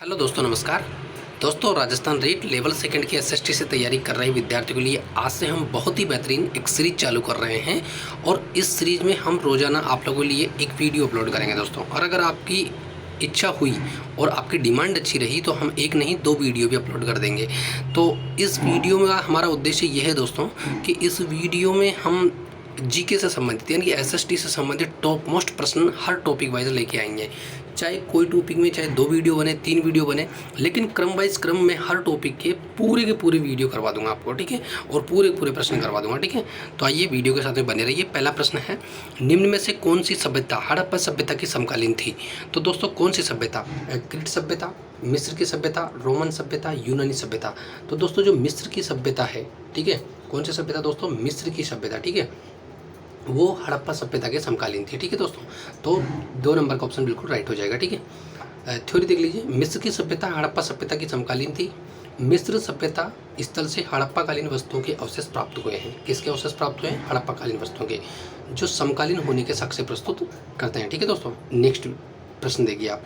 Hello दोस्तों, नमस्कार। दोस्तों, राजस्थान रेट लेवल सेकंड की एसएसटी से तैयारी कर रहे विद्यार्थियों के लिए आज से हम बहुत ही बेहतरीन एक सीरीज चालू कर रहे हैं और इस सीरीज में हम रोजाना आप लोगों के लिए एक वीडियो अपलोड करेंगे दोस्तों। और अगर आपकी इच्छा हुई और आपकी डिमांड अच्छी रही तो हम एक नहीं दो वीडियो भी अपलोड कर देंगे। तो इस वीडियो में हमारा उद्देश्य ये है दोस्तों कि इस वीडियो में हम जीके से संबंधित यानी कि एसएसटी से संबंधित टॉप मोस्ट प्रश्न हर टॉपिक वाइज लेके आएंगे। चाहे कोई टॉपिक में चाहे 2 वीडियो बने 3 वीडियो बने, लेकिन क्रम वाइज क्रम में हर टॉपिक के पूरे वीडियो करवा दूंगा आपको, ठीक है। और पूरे प्रश्न करवा दूंगा, ठीक है। तो आइए वीडियो के साथ में बने रहिए। पहला प्रश्न है, निम्न में से कौन सी सभ्यता हड़प्पा सभ्यता की समकालीन थी? तो दोस्तों, कौन सी सभ्यता? क्रीट सभ्यता, मिस्र की सभ्यता, रोमन सभ्यता, यूनानी सभ्यता। तो दोस्तों, जो मिस्र की सभ्यता है, ठीक है, कौन सी सभ्यता दोस्तों? मिस्र की सभ्यता, ठीक है, वो हड़प्पा सभ्यता के समकालीन थी, ठीक है दोस्तों। तो 2 नंबर का ऑप्शन बिल्कुल राइट हो जाएगा, ठीक है। थ्योरी देख लीजिए। मिस्र की सभ्यता हड़प्पा सभ्यता की समकालीन थी। मिस्र सभ्यता स्थल से हड़प्पाकालीन वस्तुओं के अवशेष प्राप्त हुए हैं। किसके अवशेष प्राप्त हुए हैं? हड़प्पाकालीन वस्तुओं के, जो समकालीन होने के साक्ष्य प्रस्तुत करते हैं, ठीक है दोस्तों। नेक्स्ट प्रश्न देखिए आप।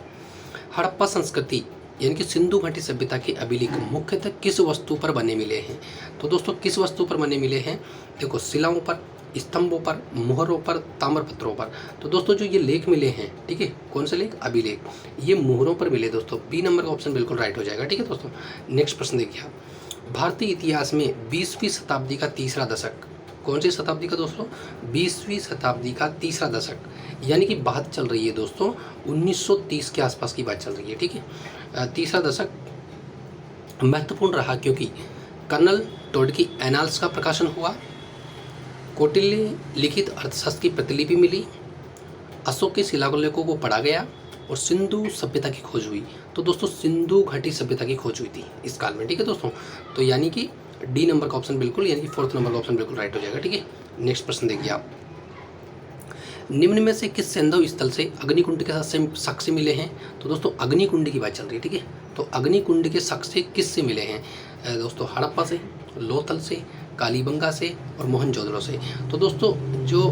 हड़प्पा संस्कृति यानी कि सिंधु घाटी सभ्यता के अभिलेख मुख्यतः किस वस्तु पर बने मिले हैं? तो दोस्तों, किस वस्तु पर बने मिले हैं? देखो, शिलाओं पर, स्तंभों पर, मोहरों पर, ताम्रपत्रों पर। तो दोस्तों, जो ये लेख मिले हैं, ठीक है, कौन से लेख? अभिलेख, ये मोहरों पर मिले दोस्तों। बी नंबर का ऑप्शन बिल्कुल राइट हो जाएगा, ठीक है दोस्तों। नेक्स्ट प्रश्न देखिए आप। भारतीय इतिहास में 20वीं शताब्दी का तीसरा दशक, कौन सी शताब्दी का दोस्तों? 20वीं शताब्दी का तीसरा दशक, यानी कि बात चल रही है दोस्तों 1930 के आसपास की बात चल रही है, ठीक है। तीसरा दशक महत्वपूर्ण रहा क्योंकि कर्नल टोड की एनाल्स का प्रकाशन हुआ, कौटिल्य लिखित अर्थशास्त्र की प्रतिलिपि मिली, अशोक के शिलालेखों को पढ़ा गया और सिंधु सभ्यता की खोज हुई। तो दोस्तों, सिंधु घाटी सभ्यता की खोज हुई थी इस काल में, ठीक है दोस्तों। तो यानी कि डी नंबर का ऑप्शन बिल्कुल, यानी कि 4th नंबर का ऑप्शन बिल्कुल राइट हो जाएगा, ठीक है। नेक्स्ट प्रश्न देखिए आप। निम्न में से किस सैंधव स्थल से अग्निकुंड के साथ साक्ष्य मिले हैं? तो दोस्तों, अग्निकुंड की बात चल रही है, ठीक है। तो अग्निकुंड के साक्ष्य किससे मिले हैं दोस्तों? हड़प्पा से, लोथल से, कालीबंगा से और मोहनजोदड़ो से। तो दोस्तों, जो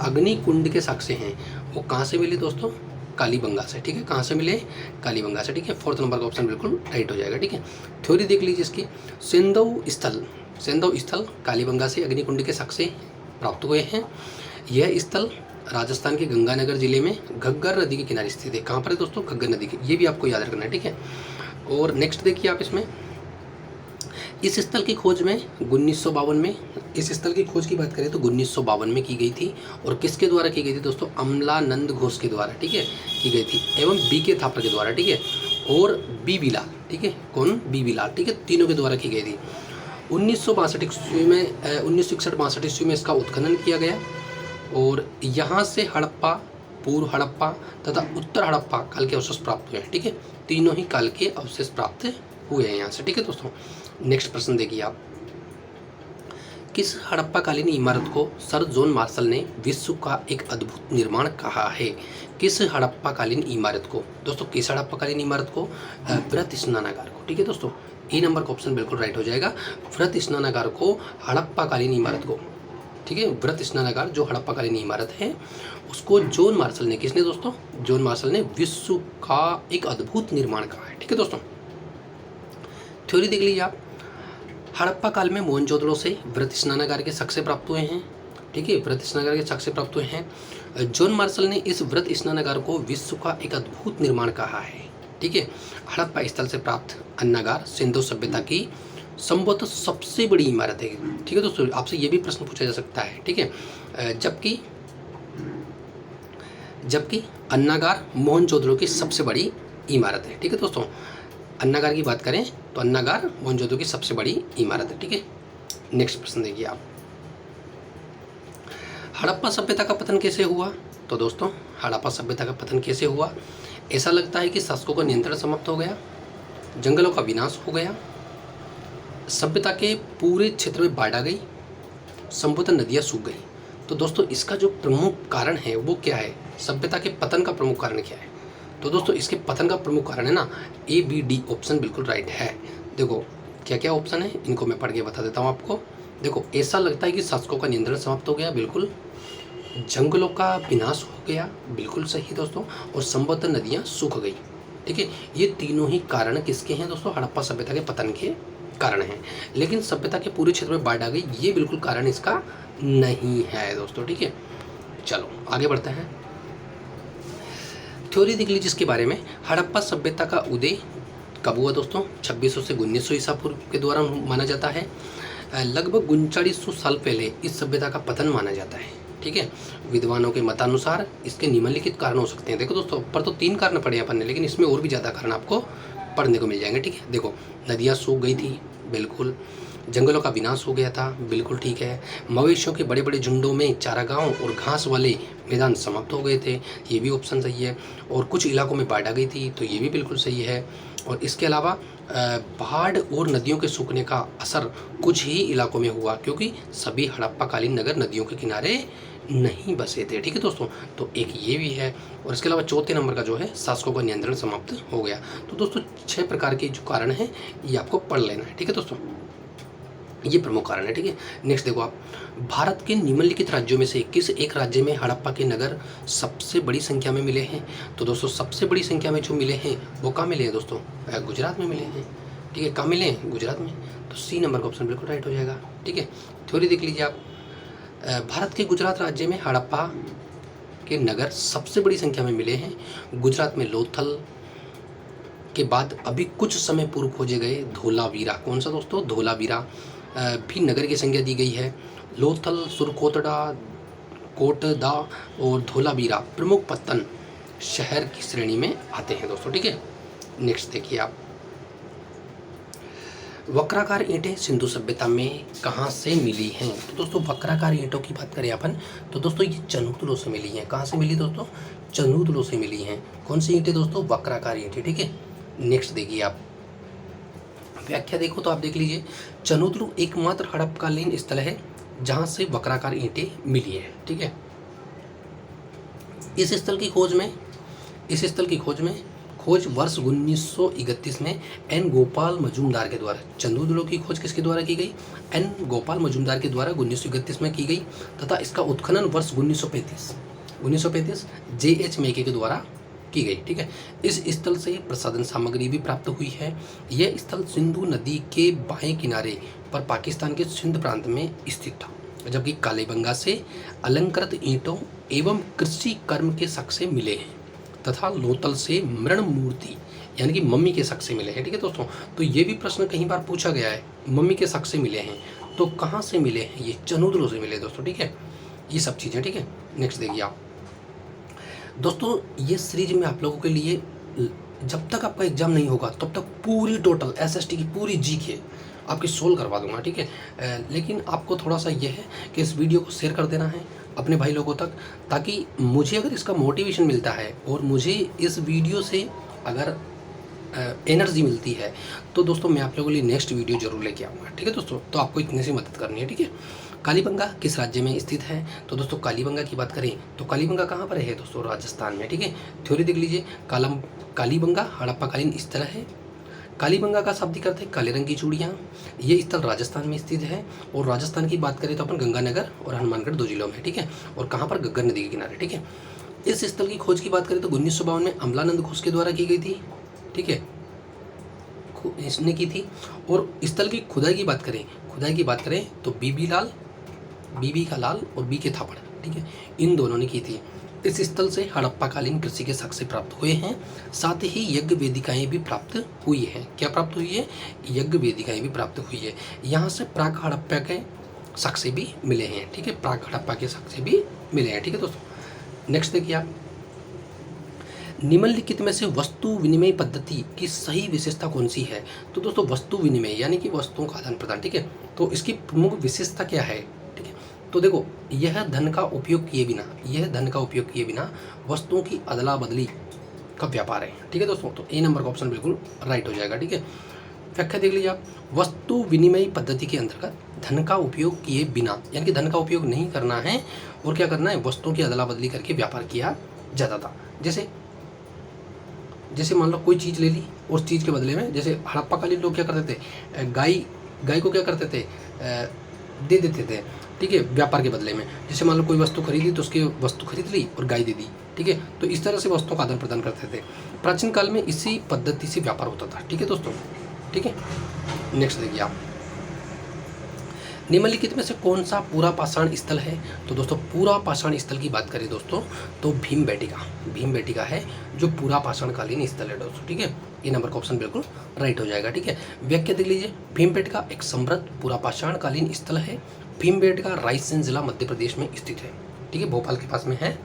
अग्निकुंड के साक्ष्य हैं वो कहाँ से मिले दोस्तों? कालीबंगा से, ठीक है। कहाँ से मिले? कालीबंगा से, ठीक है। 4th नंबर का ऑप्शन बिल्कुल राइट हो जाएगा, ठीक है। थ्योरी देख लीजिए इसकी। सेंधव स्थल कालीबंगा से अग्निकुंड के साक्ष्य प्राप्त हुए हैं। यह स्थल राजस्थान के गंगानगर जिले में घग्गर नदी के किनारे स्थित है। कहाँ पर है दोस्तों? घग्गर नदी के, ये भी आपको याद रखना है, ठीक है। और नेक्स्ट देखिए आप इसमें, इस स्थल की खोज में 1952 में, इस स्थल की खोज की बात करें तो 1952 में की गई थी। और किसके द्वारा की गई थी दोस्तों? अमलानंद घोष के द्वारा, ठीक है, की गई थी, एवं बीके थापर के द्वारा, ठीक है, और बी बिलाल, ठीक है। कौन? बी बिलाल, ठीक है, तीनों के द्वारा की गई थी। 1962 ईस्वी में 1961-62 ईस्वी में इसका उत्खनन किया गया और यहाँ से हड़प्पा, पूर्व हड़प्पा तथा उत्तर हड़प्पा काल के अवशेष प्राप्त हुए हैं, ठीक है। तीनों ही काल के अवशेष प्राप्त हुए हैं यहाँ से, ठीक है दोस्तों। नेक्स्ट प्रश्न देखिए आप। किस हड़प्पाकालीन इमारत को सर जॉन मार्शल ने विश्व का एक अद्भुत निर्माण कहा है? किस हड़प्पाकालीन इमारत को दोस्तों? किस हड़प्पाकालीन इमारत को? वृहत स्नानागार को, ठीक है दोस्तों। ए नंबर का ऑप्शन बिल्कुल राइट हो जाएगा। वृहत स्नानागार को हड़प्पाकालीन इमारत को, ठीक है, वृहत स्नानागार जो हड़प्पाकालीन इमारत है उसको जॉन मार्शल ने, किसने दोस्तों? जॉन मार्शल ने विश्व का एक अद्भुत निर्माण कहा है, ठीक है दोस्तों। थ्योरी देख लीजिए आप। हड़प्पा काल में मोहनजोदड़ो से वृहत स्नानागार के साक्ष्य प्राप्त हुए हैं, ठीक है, वृहत स्नानागार के साक्ष्य प्राप्त हुए हैं। जॉन मार्शल ने इस वृहत स्नानागार को विश्व का एक अद्भुत निर्माण कहा है, ठीक है। हड़प्पा स्थल से प्राप्त अन्नागार सिंधु सभ्यता की संभवतः सबसे बड़ी इमारत है, ठीक है दोस्तों। आपसे ये भी प्रश्न पूछा जा सकता है, ठीक है। जबकि अन्नागार मोहनजोदड़ो की सबसे बड़ी इमारत है, ठीक है दोस्तों। अन्नागार की बात करें तो अन्नागार मोहनजोदड़ो की सबसे बड़ी इमारत है, ठीक है। नेक्स्ट प्रश्न देखिए आप। हड़प्पा सभ्यता का पतन कैसे हुआ? तो दोस्तों, हड़प्पा सभ्यता का पतन कैसे हुआ? ऐसा लगता है कि शासकों का नियंत्रण समाप्त हो गया, जंगलों का विनाश हो गया, सभ्यता के पूरे क्षेत्र में बाढ़ आ गई, संभवतः नदियाँ सूख गई। तो दोस्तों, इसका जो प्रमुख कारण है वो क्या है? सभ्यता के पतन का प्रमुख कारण क्या है? तो दोस्तों, इसके पतन का प्रमुख कारण है ना, ए बी डी ऑप्शन बिल्कुल राइट है। देखो क्या क्या ऑप्शन है, इनको मैं पढ़ के बता देता हूँ आपको। देखो, ऐसा लगता है कि शासकों का नियंत्रण समाप्त हो गया, बिल्कुल। जंगलों का विनाश हो गया, बिल्कुल सही दोस्तों। और संभवतः नदियाँ सूख गई, ठीक है। ये तीनों ही कारण किसके हैं दोस्तों? हड़प्पा सभ्यता के पतन के कारण हैं। लेकिन सभ्यता के पूरे क्षेत्र में बाढ़ आ गई, ये बिल्कुल कारण इसका नहीं है दोस्तों, ठीक है। चलो आगे बढ़ते हैं। थ्योरी देख लीजिए इसके बारे में। हड़प्पा सभ्यता का उदय कब हुआ दोस्तों? 2600 से 1900 ईसा पूर्व के दौरान माना जाता है। लगभग 3900 साल पहले इस सभ्यता का पतन माना जाता है, ठीक है। विद्वानों के मतानुसार इसके निम्नलिखित कारण हो सकते हैं। देखो दोस्तों, ऊपर तो 3 कारण पढ़े अपन ने, लेकिन इसमें और भी ज़्यादा कारण आपको पढ़ने को मिल जाएंगे, ठीक है। देखो, नदियाँ सूख गई थी, बिल्कुल। जंगलों का विनाश हो गया था, बिल्कुल ठीक है। मवेशियों के बड़े बड़े झुंडों में चारागाहों और घास वाले मैदान समाप्त हो गए थे, ये भी ऑप्शन सही है। और कुछ इलाकों में बाढ़ आ गई थी, तो ये भी बिल्कुल सही है। और इसके अलावा बाढ़ और नदियों के सूखने का असर कुछ ही इलाकों में हुआ, क्योंकि सभी हड़प्पाकालीन नगर नदियों के किनारे नहीं बसे थे, ठीक है दोस्तों। तो एक ये भी है। और इसके अलावा चौथे नंबर का जो है, शासकों का नियंत्रण समाप्त हो गया। तो दोस्तों 6 प्रकार के जो कारण हैं ये आपको पढ़ लेना है, ठीक है दोस्तों। ये प्रमुख कारण है, ठीक है। नेक्स्ट देखो आप, भारत के निम्नलिखित राज्यों में से किस एक राज्य में हड़प्पा के नगर सबसे बड़ी संख्या में मिले हैं? तो दोस्तों सबसे बड़ी संख्या में जो मिले हैं वो कहाँ मिले हैं दोस्तों? गुजरात में मिले हैं, ठीक है। कहाँ मिले हैं? गुजरात में। तो सी नंबर का ऑप्शन बिल्कुल राइट हो जाएगा, ठीक है। थ्योरी देख लीजिए आप। भारत के गुजरात राज्य में हड़प्पा के नगर सबसे बड़ी संख्या में मिले हैं। गुजरात में लोथल के बाद अभी कुछ समय पूर्व खोजे गए धोलावीरा, कौन सा दोस्तों? धोलावीरा भी नगर की संख्या दी गई है। लोथल, सुरकोटड़ा, कोटदा और धोलावीरा प्रमुख पत्तन शहर की श्रेणी में आते हैं दोस्तों, ठीक है। नेक्स्ट देखिए आप, वक्राकार ईंटें सिंधु सभ्यता में कहाँ से मिली हैं? तो दोस्तों वक्राकार ईंटों की बात करें अपन, तो दोस्तों ये चनूतलों से मिली हैं। कहाँ से मिली दोस्तों? चनूतलों से मिली हैं। कौन सी ईंटें दोस्तों? वक्राकार ईंटें, ठीक है। नेक्स्ट देखिए आप, व्याख्या देखो तो आप देख लीजिए। चनूतलू एकमात्र हड़प्पाकालीन स्थल है जहाँ से वक्राकार ईंटें मिली है, ठीक है। इस स्थल की खोज में खोज वर्ष 1931 में एन गोपाल मजूमदार के द्वारा, चंदूदलों की खोज किसके द्वारा की गई? एन गोपाल मजूमदार के द्वारा 1931 में की गई, तथा इसका उत्खनन वर्ष 1935 जे.एच. मेके के द्वारा की गई, ठीक है। इस स्थल से प्रसाधन सामग्री भी प्राप्त हुई है। यह स्थल सिंधु नदी के बाएं किनारे पर पाकिस्तान के सिंध प्रांत में स्थित था, जबकि कालीबंगा से अलंकृत ईंटों एवं कृषि कर्म के साक्ष्य मिले हैं, तथा लोथल से मृण मूर्ति यानी कि मम्मी के साक्ष्य मिले हैं, ठीक है दोस्तों। तो ये भी प्रश्न कई बार पूछा गया है, मम्मी के साक्ष्य मिले हैं, तो कहाँ से मिले हैं? ये चनूदलों से मिले दोस्तों, ठीक है। ये सब चीज़ें, ठीक है। नेक्स्ट देखिए आप दोस्तों, ये सीरीज में आप लोगों के लिए जब तक आपका एग्जाम नहीं होगा तब तक पूरी टोटल एसएसटी की पूरी जीके आपकी सोल्व करवा दूंगा, ठीक है। लेकिन आपको थोड़ा सा ये है कि इस वीडियो को शेयर कर देना है अपने भाई लोगों तक, ताकि मुझे अगर इसका मोटिवेशन मिलता है और मुझे इस वीडियो से अगर एनर्जी मिलती है तो दोस्तों मैं आप लोगों के लिए नेक्स्ट वीडियो जरूर लेके आऊँगा, ठीक है दोस्तों। तो आपको इतने से मदद करनी है, ठीक है। कालीबंगा किस राज्य में स्थित है? तो दोस्तों कालीबंगा की बात करें तो कालीबंगा कहाँ पर है दोस्तों? राजस्थान में, ठीक है। थ्योरी देख लीजिए। कालीबंगा हड़प्पाकालीन स्थल है। कालीबंगा का शाब्दिक अर्थ है काले रंग की चूड़ियाँ। ये स्थल राजस्थान में स्थित है। और राजस्थान की बात करें तो अपन गंगानगर और हनुमानगढ़ 2 जिलों में, ठीक है। और कहाँ पर? गग्गर नदी के किनारे, ठीक है। इस स्थल की खोज की बात करें तो 1952 में अमलानंद घोष के द्वारा की गई थी, ठीक है, इसने की थी। और स्थल की खुदाई की बात करें तो बीबी का लाल और बी के थापड़, ठीक है, इन दोनों ने की थी। इस स्थल से हड़प्पाकालीन कृषि के साक्ष्य प्राप्त हुए हैं, साथ ही यज्ञ वेदिकाएं भी प्राप्त हुई हैं। क्या प्राप्त हुई है? यज्ञ वेदिकाएं भी प्राप्त हुई है। यहाँ से प्राक हड़प्पा के साक्ष्य भी मिले हैं, ठीक है। प्राक हड़प्पा के साक्ष्य भी मिले हैं, ठीक है दोस्तों। नेक्स्ट देखिए आप, निम्नलिखित में से वस्तु विनिमय पद्धति की सही विशेषता कौन सी है? तो दोस्तों वस्तु विनिमय यानी कि वस्तुओं का आदान प्रदान, ठीक है। तो इसकी प्रमुख विशेषता क्या है? ठीक है, तो देखो यह धन का उपयोग किए बिना वस्तुओं की अदला बदली का व्यापार है, ठीक है दोस्तों। तो ए नंबर का ऑप्शन बिल्कुल राइट हो जाएगा, ठीक है। व्याख्या देख लीजिए आप, वस्तु विनिमय पद्धति के अंतर्गत धन का उपयोग किए बिना यानी कि धन का उपयोग नहीं करना है और क्या करना है? वस्तुओं की अदला बदली करके व्यापार किया जाता था। जैसे मान लो कोई चीज़ ले ली, उस चीज़ के बदले में, जैसे हड़प्पाकालीन लोग क्या करते थे? गाय को क्या करते थे? दे देते थे, ठीक है, व्यापार के बदले में। जैसे मान लो कोई वस्तु खरीदी तो उसकी वस्तु खरीद ली और गाय दे दी, ठीक है। तो इस तरह से वस्तुओं का आदान प्रदान करते थे। प्राचीन काल में इसी पद्धति से व्यापार होता था, ठीक है दोस्तों, ठीक है। नेक्स्ट देखिए आप, निम्नलिखित में से कौन सा पूरा पाषाण स्थल है? तो दोस्तों पूरा पाषाण स्थल की बात करें दोस्तों तो भीमबेटका है जो पूरा पाषाणकालीन स्थल है दोस्तों, ठीक है। ये नंबर का ऑप्शन बिल्कुल राइट हो जाएगा, ठीक है। व्याख्या देख लीजिए, भीमबेटका एक समृद्ध पूरा पाषाणकालीन स्थल है। भीमबेटका रायसेन जिला मध्य प्रदेश में स्थित है, ठीक है, भोपाल के पास में है,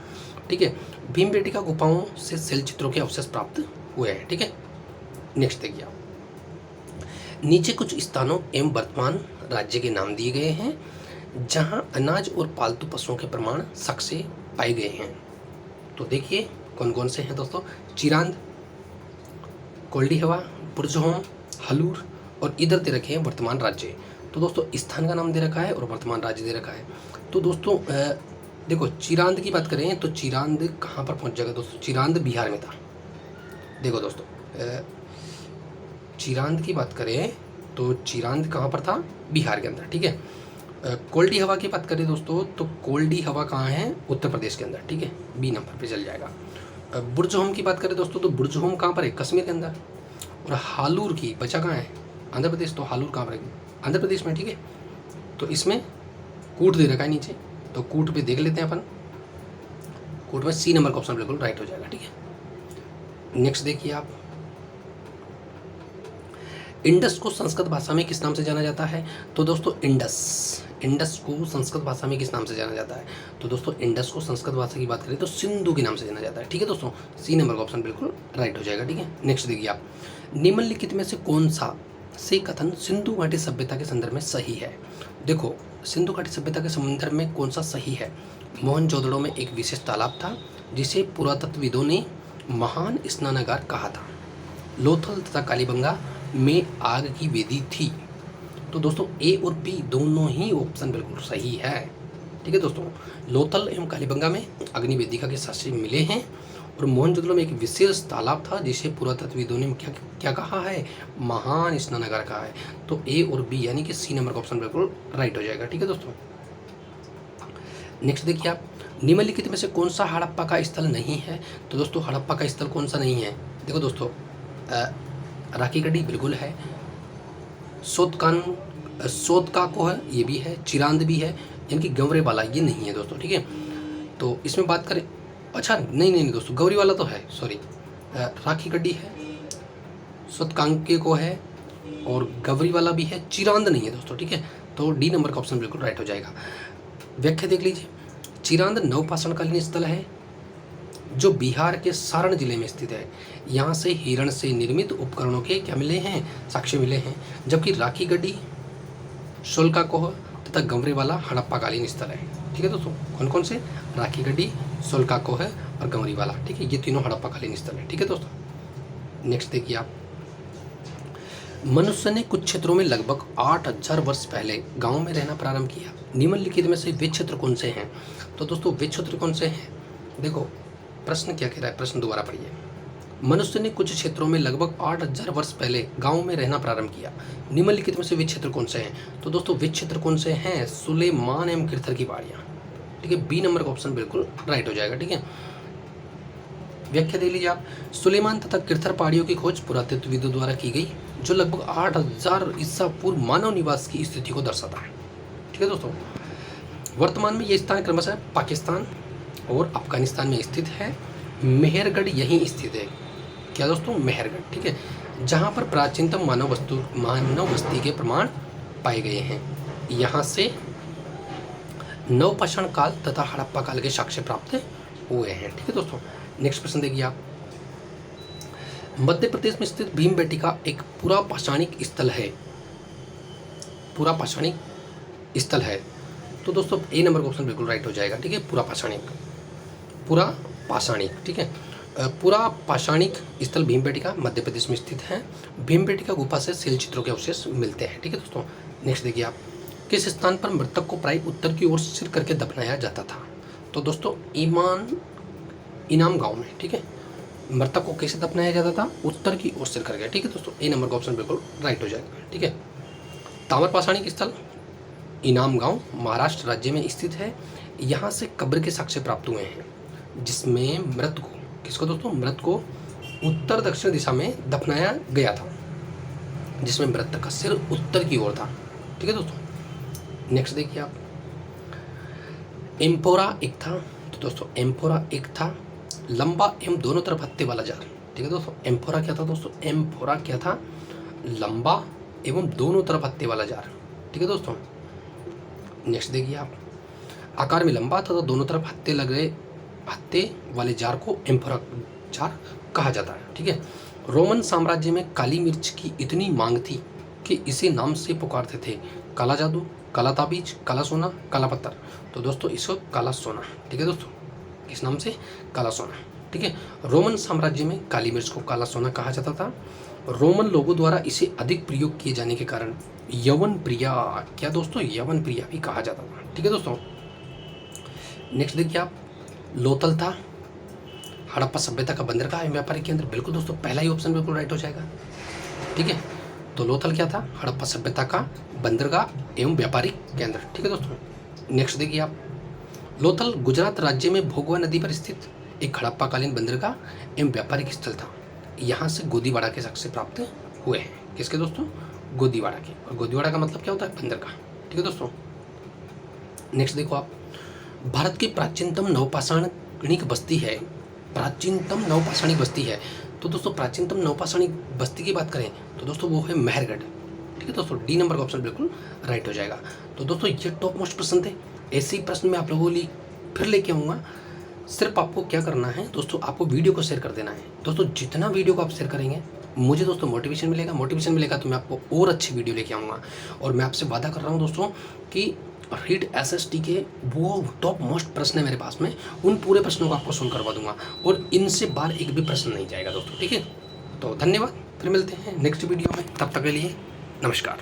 ठीक है। भीमबेटका गुफाओं से शैल चित्रों के अवशेष प्राप्त हुए हैं, ठीक है। नेक्स्ट देखिए आप, नीचे कुछ स्थानों एवं वर्तमान राज्य के नाम दिए गए हैं जहां अनाज और पालतू पशुओं के प्रमाण साक्ष्य पाए गए हैं। तो देखिए कौन कौन से हैं दोस्तों, चिरांद, कोल्डीहवा, बुरजहोम, हलूर और इधर दे रखे हैं वर्तमान राज्य। तो दोस्तों स्थान का नाम दे रखा है और वर्तमान राज्य दे रखा है। तो दोस्तों देखो चिरांद की बात करें तो चिरांद कहाँ पर पहुँच जाएगा दोस्तों, चिरांद बिहार में था। देखो दोस्तों चिरांद की बात करें तो चिरांद कहाँ पर था, बिहार के अंदर, ठीक है। कोल्डी हवा की बात करें दोस्तों तो कोल्डी हवा कहाँ है, उत्तर प्रदेश के अंदर, ठीक है, बी नंबर पे चल जाएगा। बुरजहोम की बात करें दोस्तों तो बुरजहोम कहाँ पर है, कश्मीर के अंदर। और हालूर की बचा कहाँ है, आंध्र प्रदेश। तो हालूर कहाँ पर है, आंध्र प्रदेश में, ठीक है। तो इसमें कूट दे रखा है नीचे, तो कूट पे देख लेते हैं अपन, कूट में सी नंबर का ऑप्शन बिल्कुल राइट हो जाएगा, ठीक है। नेक्स्ट देखिए आप, इंडस को संस्कृत भाषा में किस नाम से जाना जाता है? तो दोस्तों इंडस को संस्कृत भाषा में किस नाम से जाना जाता है? तो दोस्तों इंडस को संस्कृत भाषा की बात करें तो सिंधु के नाम से जाना जाता है, ठीक है दोस्तों। सी नंबर का ऑप्शन बिल्कुल राइट हो जाएगा, ठीक है। नेक्स्ट देखिए आप, निम्नलिखित में से कौन सा से कथन सिंधु घाटी सभ्यता के संदर्भ में सही है? देखो सिंधु घाटी सभ्यता के संदर्भ में कौन सा सही है? मोहनजोदड़ो में एक विशेष तालाब था जिसे पुरातत्वविदों ने महान स्नानागार कहा था। लोथल तथा कालीबंगा में आग की वेदी थी। तो दोस्तों ए और बी दोनों ही ऑप्शन बिल्कुल सही है, ठीक है दोस्तों। लोथल एवं कालीबंगा में अग्नि वेदिका के साक्ष्य मिले हैं और मोहनजोदड़ो में एक विशेष तालाब था जिसे पुरातत्वविदों ने क्या कहा है, महान स्नानागार कहा है। तो ए और बी यानी कि सी नंबर का ऑप्शन बिल्कुल राइट हो जाएगा, ठीक है दोस्तों। नेक्स्ट देखिए आप, निम्नलिखित में से कौन सा हड़प्पा का स्थल नहीं है? तो दोस्तों हड़प्पा का स्थल कौन सा नहीं है? देखो दोस्तों राखीगढ़ी बिल्कुल है, सोतका को है, ये भी है, चिरांद भी है, यानी कि गंवरे वाला ये नहीं है दोस्तों, ठीक है। तो इसमें बात करें, अच्छा नहीं दोस्तों गौरी वाला तो है, सॉरी, राखीगढ़ी है, सोतकांके को है और गवरी वाला भी है, चिरांद नहीं है दोस्तों, ठीक है। तो डी नंबर का ऑप्शन बिल्कुल राइट हो जाएगा। व्याख्या देख लीजिए, चिरांद नवपाषाणकालीन स्थल है जो बिहार के सारण जिले में स्थित है। यहाँ से हिरण से निर्मित उपकरणों के क्या मिले हैं, साक्ष्य मिले हैं। जबकि राखीगढ़ी, सोलकाकोह तथा गंवरीवाला हड़प्पाकालीन स्थल है, ठीक है दोस्तों। कौन कौन से, राखीगढ़ी, सोलकाकोह और गंवरीवाला, ठीक है, ये तीनों हड़प्पाकालीन स्थल है, ठीक है दोस्तों। नेक्स्ट देखिए आप, मनुष्य ने कुछ क्षेत्रों में लगभग 8000 वर्ष पहले गाँव में रहना प्रारंभ किया। निम्नलिखित में से वे क्षेत्र कौन से हैं? तो दोस्तों वे क्षेत्र कौन से हैं, देखो प्रश्न क्या कह रहा है, प्रश्न दोबारा पढ़िए। मनुष्य ने कुछ क्षेत्रों में लगभग 8000 वर्ष पहले गांव में रहना प्रारंभ किया। निम्नलिखित में से वे क्षेत्र कौन से हैं? तो दोस्तों वे क्षेत्र कौन से हैं, सुलेमान एवं किरथर की पहाड़ियाँ, ठीक है, बी नंबर का ऑप्शन बिल्कुल राइट हो जाएगा, ठीक है। व्याख्या दे लीजिए आप, सुलेमान तथा किरथर पहाड़ियों की खोज पुरातत्वविदों द्वारा की गई जो लगभग 8000 ईसा पूर्व मानव निवास की स्थिति को दर्शाता है, ठीक है दोस्तों। वर्तमान में ये स्थान क्रमशः पाकिस्तान और अफगानिस्तान में स्थित है। मेहरगढ़ यहीं स्थित है, क्या दोस्तों, मेहरगढ़, ठीक है, जहाँ पर प्राचीनतम मानव बस्ती के प्रमाण पाए गए हैं। यहाँ से नवपाषाण काल तथा हड़प्पा काल के साक्ष्य प्राप्त हुए हैं, ठीक है दोस्तों। नेक्स्ट प्रश्न देखिए आप, मध्य प्रदेश में स्थित भीमबेटका एक पुरा पाषाणिक स्थल है, पुरा पाषाणिक स्थल है। तो दोस्तों ए नंबर का ऑप्शन बिल्कुल राइट हो जाएगा, ठीक है, पुरा पाषाणिक, ठीक है। पुरा पाषाणिक स्थल भीमबेटका मध्य प्रदेश में स्थित है। भीमबेटका गुफा से शैल चित्रों के अवशेष मिलते हैं, ठीक है दोस्तों। नेक्स्ट देखिए आप, किस स्थान पर मृतक को प्राय उत्तर की ओर सिर करके दफनाया जाता था? तो दोस्तों इनाम गांव में, ठीक है, मृतक को कैसे दफनाया जाता था, उत्तर की ओर सिर करके, ठीक है दोस्तों। ए नंबर का ऑप्शन बिल्कुल राइट हो जाएगा, ठीक है। ताम्र पाषाणिक स्थल इनाम गांव महाराष्ट्र राज्य में स्थित है। यहाँ से कब्र के साक्ष्य प्राप्त हुए हैं। जिसमें मृत को, किसको दोस्तों, मृत को उत्तर दक्षिण दिशा में दफनाया गया था, जिसमें मृतक का सिर उत्तर की ओर था। ठीक है दोस्तों। नेक्स्ट देखिए आप, एम्फोरा एक था, तो दोस्तों एम्फोरा एक था लंबा एवं दोनों तरफ हत्थे वाला जार। ठीक है दोस्तों, एम्फोरा क्या था दोस्तों, एम्फोरा क्या था, लंबा एवं दोनों तरफ हत्थे वाला जार। ठीक है दोस्तों। नेक्स्ट देखिए आप, आकार में लंबा था तो दोनों तरफ हत्थे लगे, हत्थे वाले जार को एम्फोरा जार कहा जाता है। ठीक है। रोमन साम्राज्य में काली मिर्च की इतनी मांग थी कि इसे नाम से पुकारते थे, काला जादू, काला ताबीज, काला सोना, काला पत्थर। तो दोस्तों इसको काला सोना, ठीक है दोस्तों, इस नाम से काला सोना। ठीक है। रोमन साम्राज्य में काली मिर्च को काला सोना कहा जाता था। रोमन लोगों द्वारा इसे अधिक प्रयोग किए जाने के कारण यवन प्रिया, क्या दोस्तों, यवन प्रिया भी कहा जाता था। ठीक है दोस्तों। नेक्स्ट देखिए आप, लोथल था हड़प्पा सभ्यता का बंदरगाह एवं व्यापारिक केंद्र। बिल्कुल दोस्तों, पहला ही ऑप्शन बिल्कुल राइट हो जाएगा। ठीक है। तो लोथल क्या था, हड़प्पा सभ्यता का बंदरगाह एवं व्यापारिक केंद्र। ठीक है दोस्तों। नेक्स्ट देखिए आप, लोथल गुजरात राज्य में भोगवा नदी पर स्थित एक हड़प्पाकालीन बंदरगाह एवं व्यापारिक स्थल था। यहाँ से गोदीवाड़ा के शक से प्राप्त हुए हैं। किसके दोस्तों, गोदीवाड़ा के। और गोदीवाड़ा का मतलब क्या होता है, बंदरगाह। ठीक है दोस्तों। नेक्स्ट देखो आप, भारत की प्राचीनतम नवपाषाणिक बस्ती है, प्राचीनतम नवपाषाणिक बस्ती है। तो दोस्तों प्राचीनतम नवपाषाणिक बस्ती की बात करें तो दोस्तों वो है मेहरगढ़। ठीक है दोस्तों, डी नंबर का ऑप्शन बिल्कुल राइट हो जाएगा। तो दोस्तों ये टॉप मोस्ट प्रश्न थे। ऐसे ही प्रश्न मैं आप लोगों के लिए फिर लेके आऊँगा। सिर्फ आपको क्या करना है दोस्तों, आपको वीडियो को शेयर कर देना है। दोस्तों जितना वीडियो को आप शेयर करेंगे मुझे दोस्तों मोटिवेशन मिलेगा, मोटिवेशन मिलेगा तो मैं आपको और अच्छी वीडियो लेके आऊँगा। और मैं आपसे वादा कर रहा हूँ दोस्तों कि रीड एसएसटी के वो टॉप मोस्ट प्रश्न है मेरे पास में, उन पूरे प्रश्नों को आपको सुन करवा दूंगा और इनसे बाहर एक भी प्रश्न नहीं जाएगा दोस्तों। ठीक है। तो धन्यवाद, फिर मिलते हैं नेक्स्ट वीडियो में, तब तक के लिए नमस्कार।